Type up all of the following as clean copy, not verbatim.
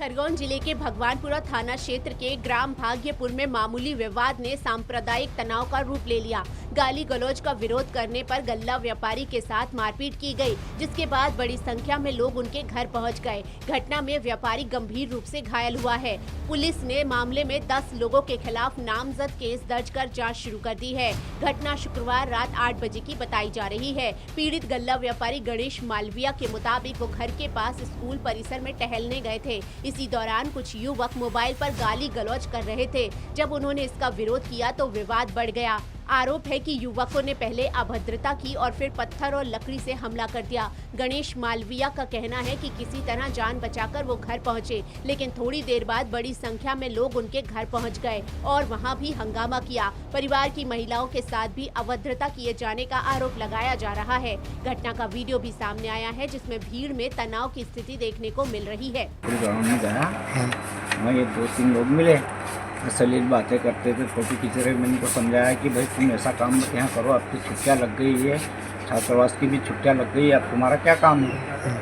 खरगोन जिले के भगवानपुरा थाना क्षेत्र के ग्राम भाग्यपुर में मामूली विवाद ने सांप्रदायिक तनाव का रूप ले लिया। गाली गलौज का विरोध करने पर गल्ला व्यापारी के साथ मारपीट की गई, जिसके बाद बड़ी संख्या में लोग उनके घर पहुंच गए। घटना में व्यापारी गंभीर रूप से घायल हुआ है। पुलिस ने मामले में 10 लोगों के खिलाफ नामजद केस दर्ज कर जाँच शुरू कर दी है। घटना शुक्रवार रात 8 बजे की बताई जा रही है। पीड़ित गल्ला व्यापारी गणेश मालविया के मुताबिक वो घर के पास स्कूल परिसर में टहलने गए थे। इसी दौरान कुछ युवक मोबाइल पर गाली गलौज कर रहे थे। जब उन्होंने इसका विरोध किया तो विवाद बढ़ गया। आरोप है कि युवकों ने पहले अभद्रता की और फिर पत्थर और लकड़ी से हमला कर दिया। गणेश मालविया का कहना है कि किसी तरह जान बचाकर वो घर पहुंचे, लेकिन थोड़ी देर बाद बड़ी संख्या में लोग उनके घर पहुंच गए और वहां भी हंगामा किया। परिवार की महिलाओं के साथ भी अभद्रता किए जाने का आरोप लगाया जा रहा है। घटना का वीडियो भी सामने आया है, जिसमें भीड़ में तनाव की स्थिति देखने को मिल रही है। ये 2-3 लोग मिले, अश्लील बातें करते थे, फोटो खींच रहे। मैंने उनको समझाया कि भाई तुम ऐसा काम मत यहाँ करो, आपकी छुट्टियाँ लग गई है, छात्रावास की भी छुट्टियाँ लग गई है, अब तुम्हारा क्या काम है।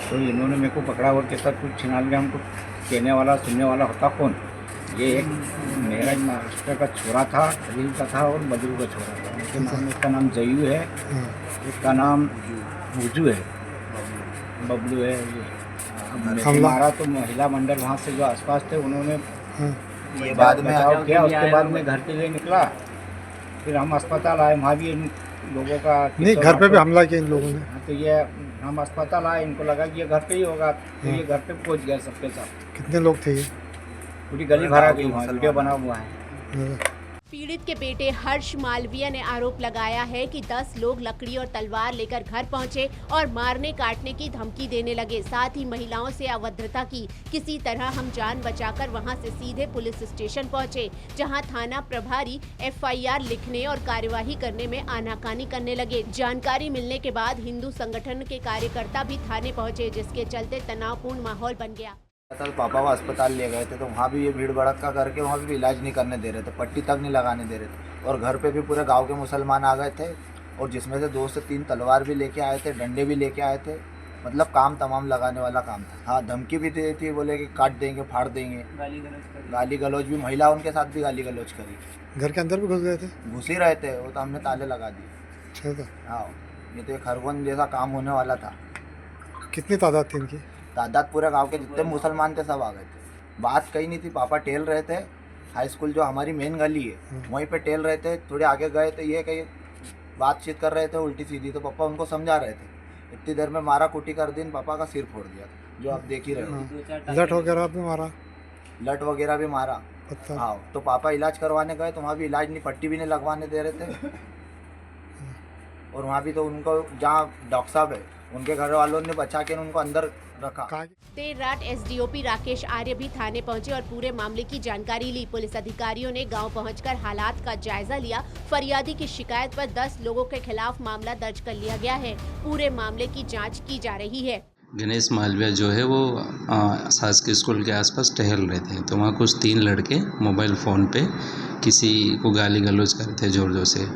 तो इन्होंने मेरे को पकड़ा और कहता कुछ छिनाल में हमको कहने वाला सुनने वाला होता कौन। ये एक मेरा मास्टर का छोरा था, रील का था और बदरू का छोरा था। उनके नाम, इसका नाम जयू है, इसका नाम भूजू है, बबलू है। हमारा तो महिला मंडल वहाँ से जो आसपास थे उन्होंने ये बाद में किया। उसके बाद मैं घर के लिए निकला, फिर हम अस्पताल आए, वहाँ भी इन लोगों का नहीं, घर पे भी हमला किया इन लोगों ने। तो ये हम अस्पताल आए, इनको लगा कि ये घर पे ही होगा, तो ये घर पे पहुँच गए सबके साथ। कितने लोग थे ये? पूरी गली भरा गई, वहाँ वीडियो बना हुआ है। पीड़ित के बेटे हर्ष मालविया ने आरोप लगाया है कि 10 लोग लकड़ी और तलवार लेकर घर पहुंचे और मारने काटने की धमकी देने लगे। साथ ही महिलाओं से अभद्रता की। किसी तरह हम जान बचाकर वहां से सीधे पुलिस स्टेशन पहुंचे, जहां थाना प्रभारी FIR लिखने और कार्यवाही करने में आनाकानी करने लगे। जानकारी मिलने के बाद हिंदू संगठन के कार्यकर्ता भी थाने पहुंचे, जिसके चलते तनावपूर्ण माहौल बन गया। पापा को अस्पताल ले गए थे, तो वहाँ भी ये भीड़ भड़का करके वहाँ भी इलाज नहीं करने दे रहे थे, पट्टी तक नहीं लगाने दे रहे थे। और घर पे भी पूरे गांव के मुसलमान आ गए थे, और जिसमें से 2 से 3 तलवार भी लेके आए थे, डंडे भी लेके आए थे। मतलब काम तमाम लगाने वाला काम था। हाँ, धमकी भी दी थी, बोले कि काट देंगे, फाड़ देंगे। गाली गलौज भी, महिला उनके साथ भी गाली गलौज करी। घर के अंदर भी घुस गए थे? घुस ही रहे थे, वो तो हमने ताले लगा दिए। हाँ, ये तो खरगोन जैसा काम होने वाला था। कितनी तादाद थी इनकी? तादाद पूरे गांव के जितने मुसलमान थे सब आ गए थे। बात कहीं नहीं थी, पापा टेल रहे थे, हाई स्कूल जो हमारी मेन गली है वहीं पे टेल रहे थे। थोड़े आगे गए तो ये कहीं बातचीत कर रहे थे उल्टी सीधी, तो पापा उनको समझा रहे थे। इतनी देर में मारा कुटी कर दी, पापा का सिर फोड़ दिया, जो आप देख ही रहे हो। लट वगैरह भी मारा? लट वगैरह भी मारा। हाँ, तो पापा इलाज करवाने गए तो वहाँ भी इलाज नहीं, पट्टी भी नहीं लगवाने दे रहे थे। और वहाँ भी तो उनको, जहाँ डॉक्टर साहब है, उनके घर वालों ने बचा के उनको अंदर रखा। देर रात SDOP राकेश आर्य भी थाने पहुंचे और पूरे मामले की जानकारी ली। पुलिस अधिकारियों ने गांव पहुंचकर हालात का जायजा लिया। फरियादी की शिकायत पर 10 लोगों के खिलाफ मामला दर्ज कर लिया गया है। पूरे मामले की जांच की जा रही है। गणेश मालविया जो है वो शासकीय स्कूल के आसपास टहल रहे थे, तो वहाँ कुछ 3 लड़के मोबाइल फ़ोन पे किसी को गाली गलौज कर रहे थे ज़ोर ज़ोर से।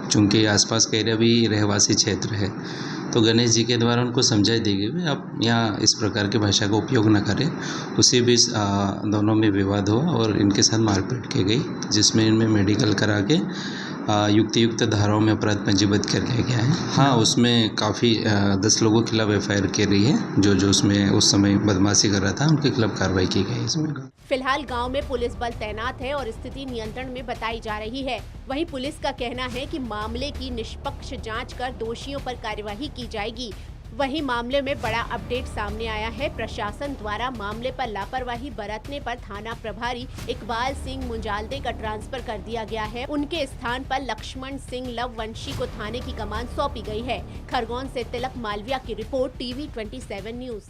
चूँकि आसपास का एरिया भी रहवासी क्षेत्र है, तो गणेश जी के द्वारा उनको समझाई दी गई आप यहाँ इस प्रकार की भाषा का उपयोग न करें। उसी बीच दोनों में विवाद हुआ और इनके साथ मारपीट की गई, जिसमें इनमें मेडिकल करा के युक्त धाराओं में अपराध पंजीबद्ध कर लिया गया है। हाँ, उसमें काफ़ी 10 लोगों के खिलाफ FIR की रही है, जो उसमें उस समय बदमाशी कर रहा था, उनके खिलाफ कार्रवाई की गई इसमें। फिलहाल गांव में पुलिस बल तैनात है और स्थिति नियंत्रण में बताई जा रही है। वहीं पुलिस का कहना है कि मामले की निष्पक्ष जांच कर दोषियों पर कार्यवाही की जाएगी। वहीं मामले में बड़ा अपडेट सामने आया है। प्रशासन द्वारा मामले पर लापरवाही बरतने पर थाना प्रभारी इकबाल सिंह मुंजालदे का ट्रांसफर कर दिया गया है। उनके स्थान पर लक्ष्मण सिंह लववंशी को थाने की कमान सौंपी गई है। खरगोन से तिलक मालविया की रिपोर्ट, TV 27 न्यूज।